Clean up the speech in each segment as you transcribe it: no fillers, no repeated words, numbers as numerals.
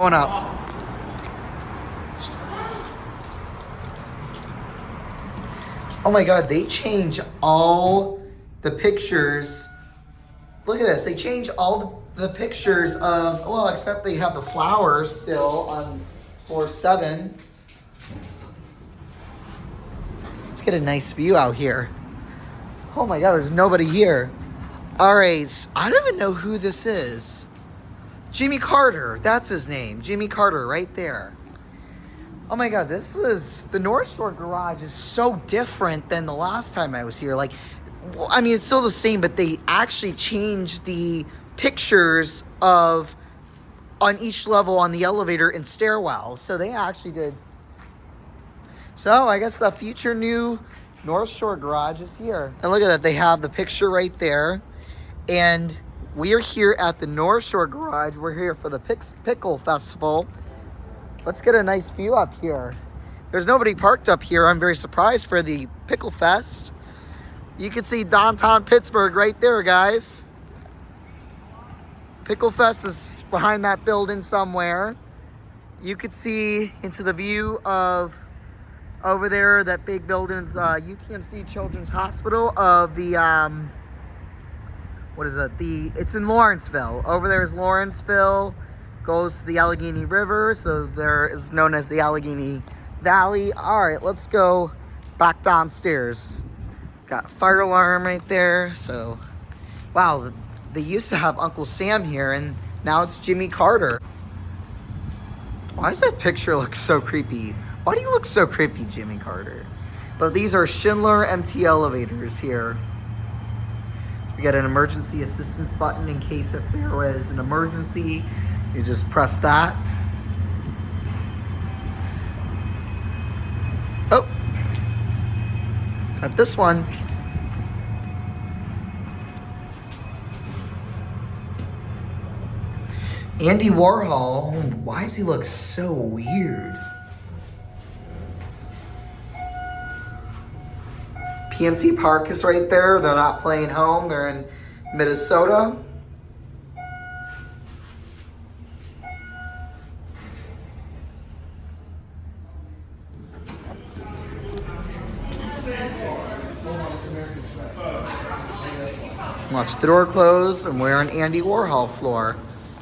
Going up. Oh my God, they change all the pictures. Look at this. They change all the pictures of, well, except they have the flowers still on floor 7. Let's get a nice view out here. Oh my God, there's nobody here. All right, I don't even know who this is. Jimmy Carter, that's his name. Jimmy Carter, right there. Oh my God, the North Shore garage is so different than the last time I was here. Like, well, I mean, it's still the same, but they actually changed the pictures of on each level on the elevator and stairwell. So they actually did. So I guess the future new North Shore garage is here. And look at that, they have the picture right there. And we are here at the North Shore garage. We're here for the Pickle Festival. Let's get a nice view up here. There's nobody parked up here. I'm very surprised for the Pickle Fest. You can see downtown Pittsburgh right there, guys. Pickle Fest is behind that building somewhere. You could see into the view of over there, that big building's UTMC Children's Hospital of the, what is it? It's in Lawrenceville. Over there is Lawrenceville. Goes to the Allegheny River, so there is known as the Allegheny Valley. All right, let's go back downstairs. Got a fire alarm right there. So, wow, they used to have Uncle Sam here, and now it's Jimmy Carter. Why does that picture look so creepy? Why do you look so creepy, Jimmy Carter? But these are Schindler MT elevators here. We got an emergency assistance button in case if there was an emergency. You just press that. Oh, got this one. Andy Warhol. Why does he look so weird? PNC Park is right there. They're not playing home. They're in Minnesota. Watch the door close, and we're on Andy Warhol floor.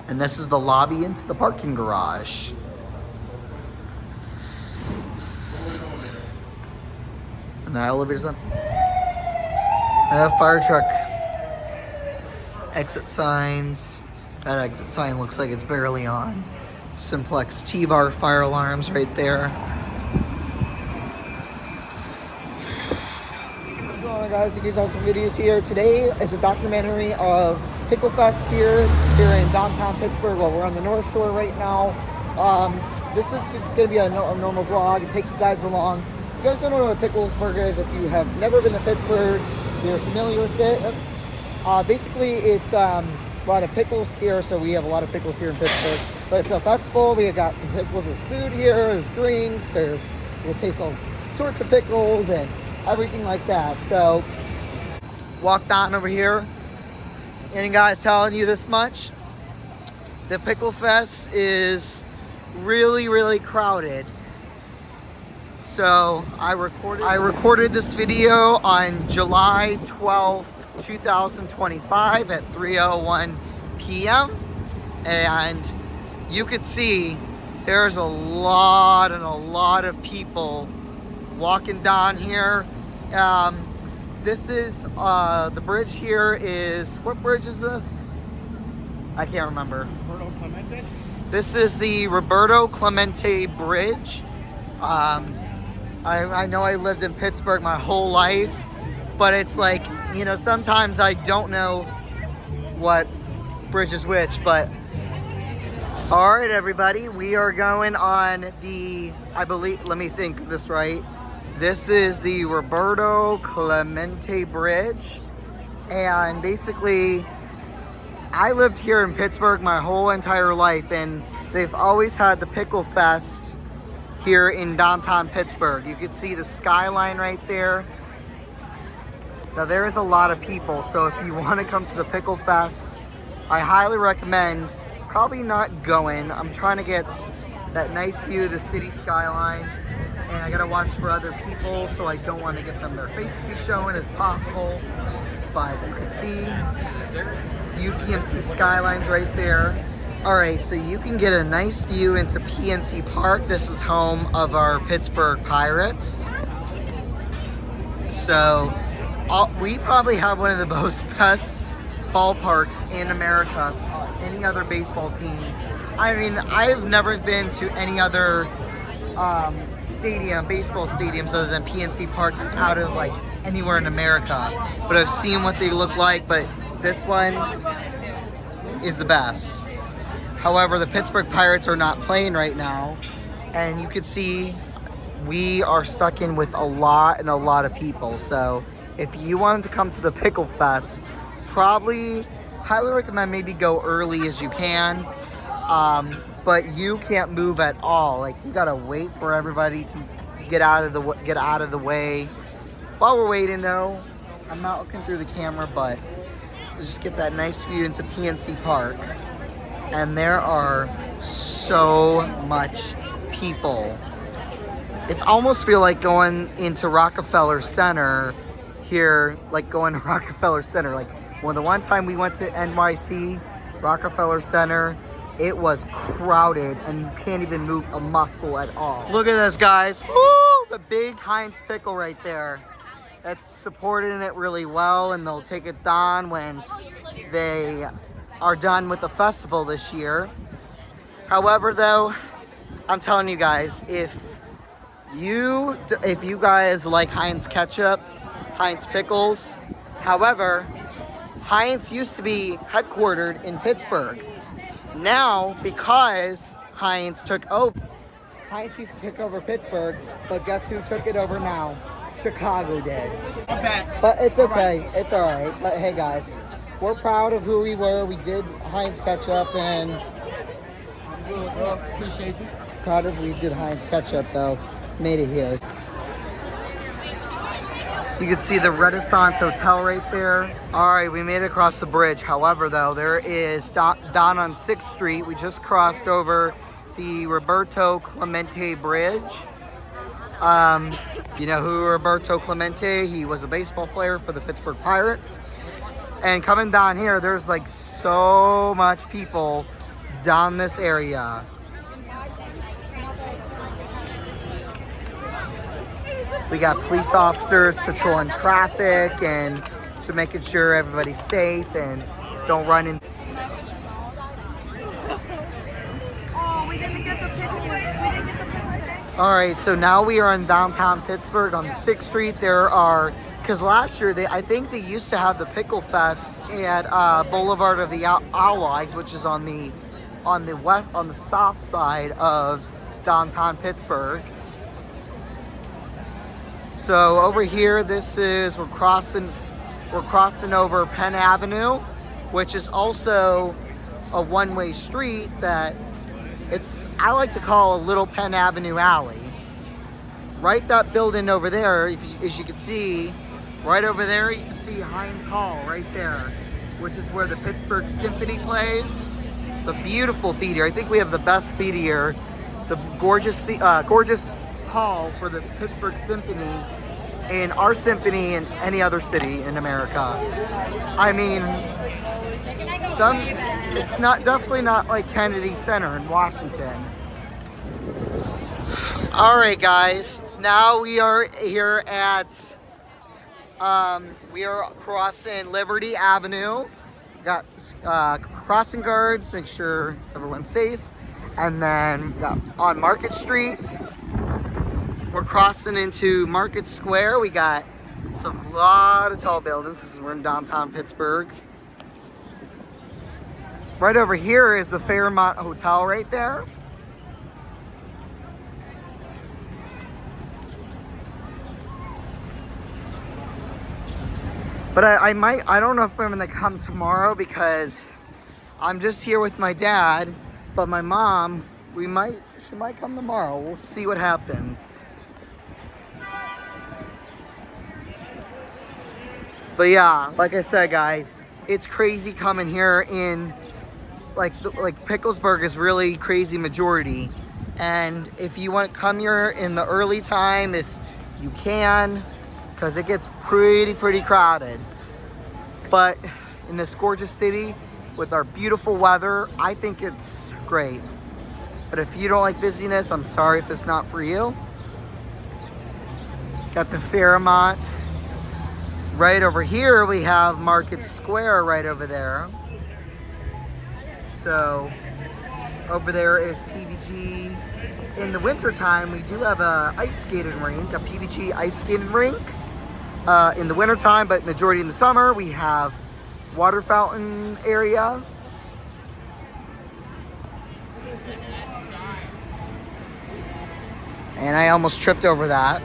And this is the lobby into the parking garage. And the elevator's up. Fire truck. Exit signs. That exit sign looks like it's barely on. Simplex T-bar fire alarms right there. Guys, you guys have some videos here. Today is a documentary of Pickle Fest here in downtown Pittsburgh. Well, we're on the North Shore right now. This is just going to be a normal vlog and take you guys along. If you guys don't know what pickles burger is, if you have never been to Pittsburgh, you're familiar with it. Basically, it's a lot of pickles here, so we have a lot of pickles here in Pittsburgh. But it's a festival. We got some pickles. There's food here. There's drinks. You taste all sorts of pickles and everything like that. So walk down over here, and guys, telling you this much, the Pickle Fest is really crowded. So I recorded this video on July 12th 2025 at 3:01 p.m. and you could see there's a lot of people walking down here. This is the bridge here is, what bridge is this? I can't remember. Roberto Clemente? This is the Roberto Clemente Bridge. I know I lived in Pittsburgh my whole life, but it's like, you know, sometimes I don't know what bridge is which, but all right, everybody, we are going on the, I believe, let me think this right. This is the Roberto Clemente Bridge, and basically I lived here in Pittsburgh my whole entire life, and they've always had the Pickle Fest here in downtown Pittsburgh. You can see the skyline right there. Now there is a lot of people, so if you want to come to the Pickle Fest, I highly recommend probably not going. I'm trying to get that nice view of the city skyline, and I gotta watch for other people, so I don't want to get them their faces to be showing as possible. But you can see UPMC skylines right there. All right, so you can get a nice view into PNC Park. This is home of our Pittsburgh Pirates. So we probably have one of the most best ballparks in America. Any other baseball team. I mean, I've never been to any other baseball stadiums other than PNC Park out of like anywhere in America. But I've seen what they look like, but this one is the best. However, the Pittsburgh Pirates are not playing right now, and you can see we are stuck in with a lot of people. So if you wanted to come to the Pickle Fest, probably highly recommend maybe go early as you can. But you can't move at all. Like, you gotta wait for everybody to get out of the way. While we're waiting though, I'm not looking through the camera, but just get that nice view into PNC Park. And there are so much people. It's almost feel like going into Rockefeller Center here, like going to Rockefeller Center. Like when the one time we went to NYC, Rockefeller Center, it was crowded and you can't even move a muscle at all. Look at this, guys. Woo! The big Heinz pickle right there. That's supporting it really well, and they'll take it down once they are done with the festival this year. However, though, I'm telling you guys, if you guys like Heinz ketchup, Heinz pickles, however, Heinz used to be headquartered in Pittsburgh. Now, because Heinz took over, Heinz used to take over Pittsburgh, but guess who took it over now? Chicago did. Okay. But it's okay. Right. It's all right. But hey, guys, we're proud of who we were. We did Heinz ketchup, and Appreciate you. proud of we did Heinz ketchup though. Made it here. You can see the Renaissance Hotel right there. All right, we made it across the bridge. However, though, there is down on 6th Street. We just crossed over the Roberto Clemente Bridge. You know who Roberto Clemente? He was a baseball player for the Pittsburgh Pirates. And coming down here, there's like so much people down this area. We got police officers patrolling traffic and so making sure everybody's safe and don't run in. All right, so now we are in downtown Pittsburgh on 6th Street. There are, because last year I think they used to have the Pickle Fest at Boulevard of the Allies, which is on the south side of downtown Pittsburgh. So over here, we're crossing over Penn Avenue, which is also a one-way street that I like to call a little Penn Avenue alley. Right, that building over there, as you can see, right over there, you can see Heinz Hall right there, which is where the Pittsburgh Symphony plays. It's a beautiful theater. I think we have the best theater, the gorgeous hall for the Pittsburgh Symphony in our symphony in any other city in America. I mean, it's definitely not like Kennedy Center in Washington. All right, guys, now we are here at we are crossing Liberty Avenue. We got crossing guards, make sure everyone's safe. And then we got on Market Street. We're crossing into Market Square. We got a lot of tall buildings. We're in downtown Pittsburgh. Right over here is the Fairmont Hotel right there. But I don't know if I'm gonna come tomorrow because I'm just here with my dad, but my mom, she might come tomorrow. We'll see what happens. But yeah, like I said, guys, it's crazy coming here in like Picklesburgh is really crazy majority. And if you want to come here in the early time, if you can, because it gets pretty crowded. But in this gorgeous city with our beautiful weather, I think it's great. But if you don't like busyness, I'm sorry if it's not for you. Got the Fairmont. Right over here, we have Market Square right over there. So, over there is PBG. In the wintertime, we do have a ice skating rink, a PBG ice skating rink. In the wintertime, but majority in the summer, we have water fountain area. And I almost tripped over that.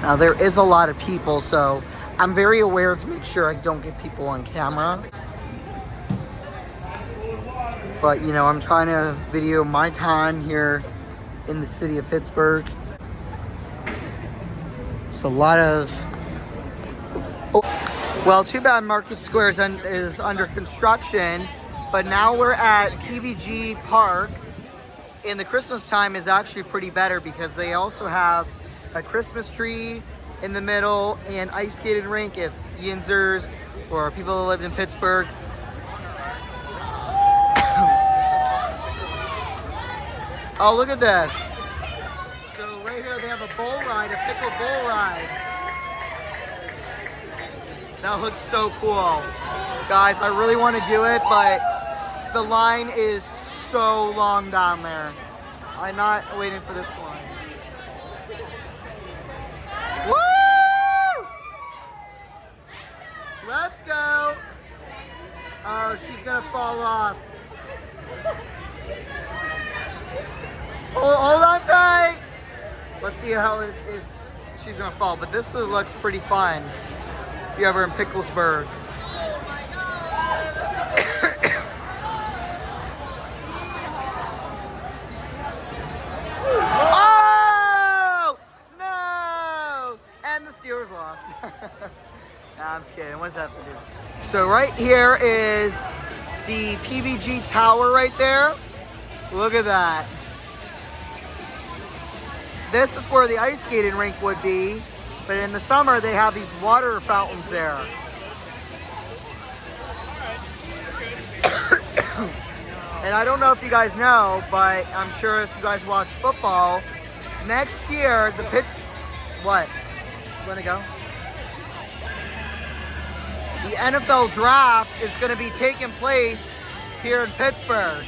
Now there is a lot of people, so I'm very aware to make sure I don't get people on camera. But you know, I'm trying to video my time here in the city of Pittsburgh. It's a lot of... Oh. Well, too bad Market Square is under construction, but now we're at PBG Park, and the Christmas time is actually pretty better because they also have a Christmas tree in the middle and ice skating rink if Yinzers or people that live in Pittsburgh. Oh, look at this. So right here they have a bull ride, a pickle bull ride. That looks so cool. Guys, I really want to do it, but the line is so long down there. I'm not waiting for this line. Woo! Let's go. Oh, she's gonna fall off. Hold on tight. Let's see how if she's gonna fall. But this looks pretty fun. If you're ever in Picklesburgh. Steelers lost. Nah, I'm just kidding. What does that have to do? So right here is the PBG Tower right there. Look at that. This is where the ice skating rink would be, but in the summer they have these water fountains there. And I don't know if you guys know, but I'm sure if you guys watch football, next year the What? Gonna go? The NFL draft is going to be taking place here in Pittsburgh.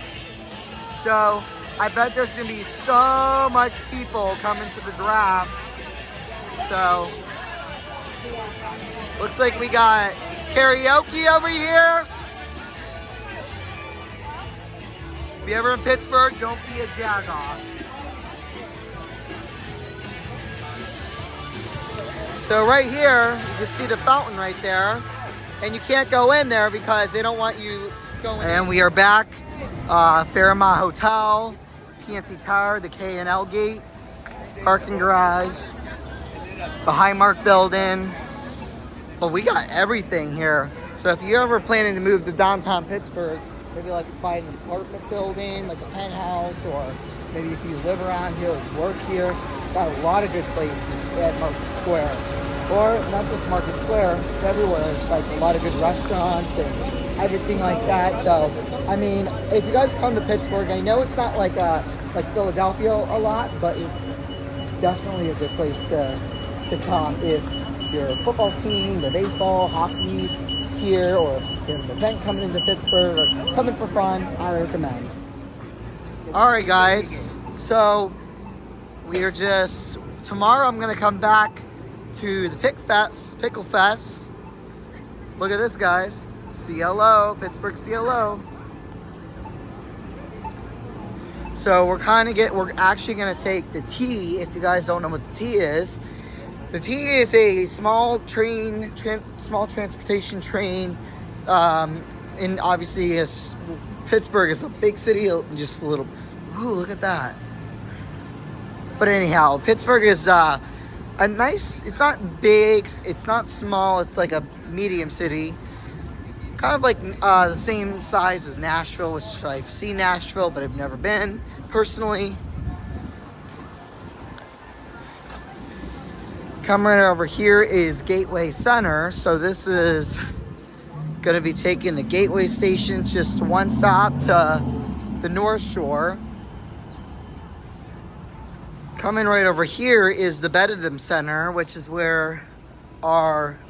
So I bet there's going to be so much people coming to the draft. So looks like we got karaoke over here. If you're ever in Pittsburgh, don't be a jagoff. So right here, you can see the fountain right there. And you can't go in there because they don't want you going in. And we are back. Fairmont Hotel, PNC Tower, the K&L gates, parking garage, the Highmark building. But we got everything here. So if you're ever planning to move to downtown Pittsburgh, maybe like buy an apartment building, like a penthouse, or maybe if you live around here or work here, got a lot of good places at Market Square. Or not just Market Square, everywhere, like a lot of good restaurants and everything like that. So, I mean, if you guys come to Pittsburgh, I know it's not like Philadelphia a lot, but it's definitely a good place to come if you're a football team, the baseball, hockey's here, or you have an event coming into Pittsburgh or coming for fun. I recommend. All right, guys. So we are just tomorrow. I'm gonna come back to the Pickle Fest. Look at this, guys. CLO, Pittsburgh CLO. So we're actually gonna take the T. If you guys don't know what the T is, the T is a small small transportation train. And obviously, Pittsburgh is a big city, just a little. Ooh, look at that. But anyhow, Pittsburgh is a nice, it's not big, it's not small, it's like a medium city. Kind of like the same size as Nashville, which I've seen Nashville, but I've never been personally. Coming right over here is Gateway Center. So this is going to be taking the Gateway Station just one stop to the North Shore. Coming right over here is the Bedlam Center, which is where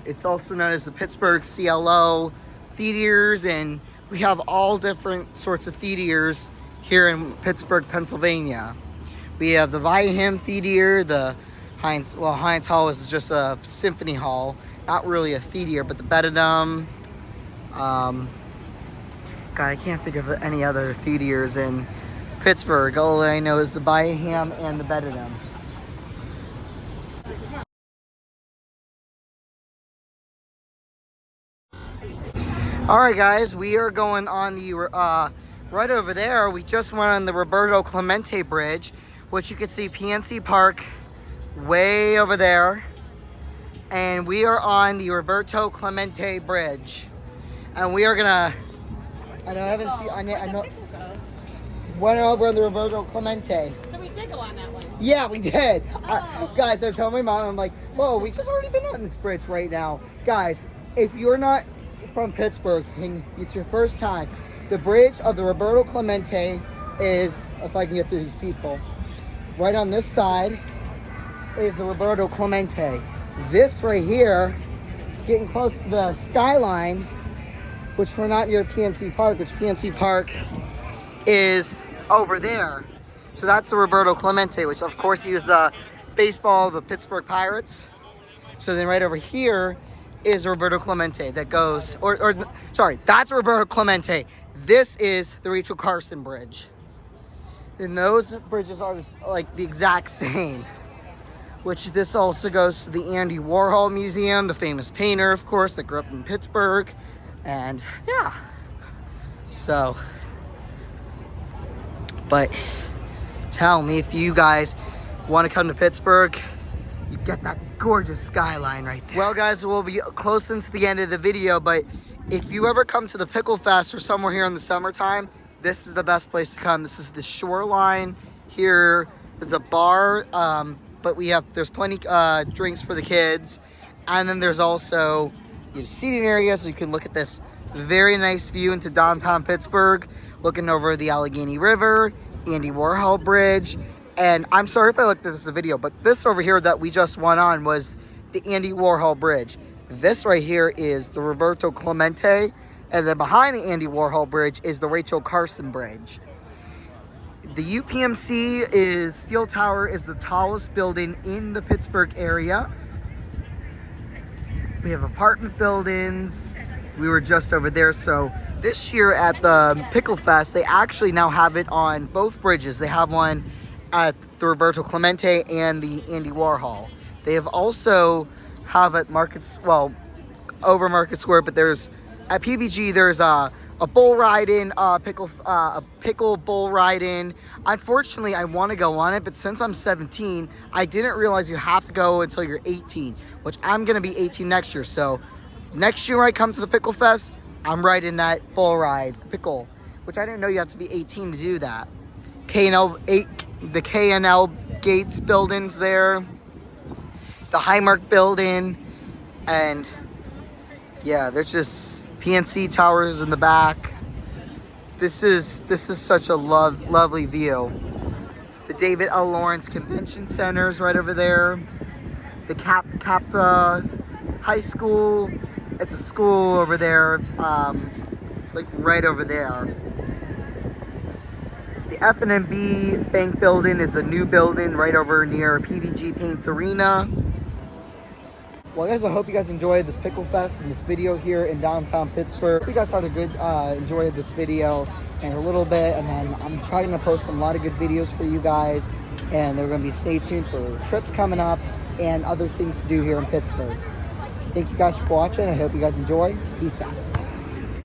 it's also known as the Pittsburgh CLO theaters, and we have all different sorts of theaters here in Pittsburgh, Pennsylvania. We have the Viaham Theater, the Heinz Hall is just a symphony hall, not really a theater, but the Bedlam. God, I can't think of any other theaters in Pittsburgh. All I know is the Viaham and the Bedlam. All right, guys, we are going on the right over there. We just went on the Roberto Clemente Bridge, which you can see PNC Park way over there, and we are on the Roberto Clemente Bridge, and we are gonna. I know. Went over on the Roberto Clemente. So we did go on that one. Yeah, we did. Guys, I was telling my mom, I'm like, whoa, we just already been on this bridge right now. Guys, if you're not from Pittsburgh and it's your first time, the bridge of the Roberto Clemente is, if I can get through these people, right on this side is the Roberto Clemente. This right here, getting close to the skyline, which we're not near PNC Park, which PNC Park is over there. So that's the Roberto Clemente, which of course he was the baseball, the Pittsburgh Pirates. So then right over here is Roberto Clemente that goes, sorry, that's Roberto Clemente. This is the Rachel Carson Bridge. And those bridges are like the exact same. Which this also goes to the Andy Warhol Museum, the famous painter, of course, that grew up in Pittsburgh. And yeah, so, but tell me if you guys want to come to Pittsburgh, you get that gorgeous skyline right there. Well, guys, we'll be close into the end of the video, but if you ever come to the Pickle Fest or somewhere here in the summertime, this is the best place to come. This is the shoreline here. There's a bar, but there's plenty drinks for the kids, and then there's also seating area, so you can look at this very nice view into downtown Pittsburgh, looking over the Allegheny River, Andy Warhol Bridge. And I'm sorry if I looked at this in a video, but this over here that we just went on was the Andy Warhol Bridge. This right here is the Roberto Clemente, and then behind the Andy Warhol Bridge is the Rachel Carson Bridge. The UPMC Steel Tower is the tallest building in the Pittsburgh area. We have apartment buildings. We were just over there. So this year at the Pickle Fest, they actually now have it on both bridges. They have one at the Roberto Clemente and the Andy Warhol. They have also have at over Market Square, but there's at PBG there's a bull riding, a pickle bull riding. Unfortunately, I want to go on it, but since I'm 17, I didn't realize you have to go until you're 18, which I'm going to be 18 next year. So next year when I come to the Pickle Fest, I'm riding that bull ride, pickle, which I didn't know you have to be 18 to do that. The K&L Gates buildings there, the Highmark building, and yeah, there's just PNC towers in the back. This is such a lovely view. The David L. Lawrence Convention Center is right over there. The Capta High School, it's a school over there. It's like right over there. The F&B Bank building is a new building right over near PVG Paints Arena. Well, guys, I hope you guys enjoyed this Pickle Fest and this video here in downtown Pittsburgh. Hope you guys had a good, enjoyed this video and a little bit, and then I'm trying to post a lot of good videos for you guys, and they're going to be stay tuned for trips coming up and other things to do here in Pittsburgh. Thank you guys for watching. I hope you guys enjoy. Peace out.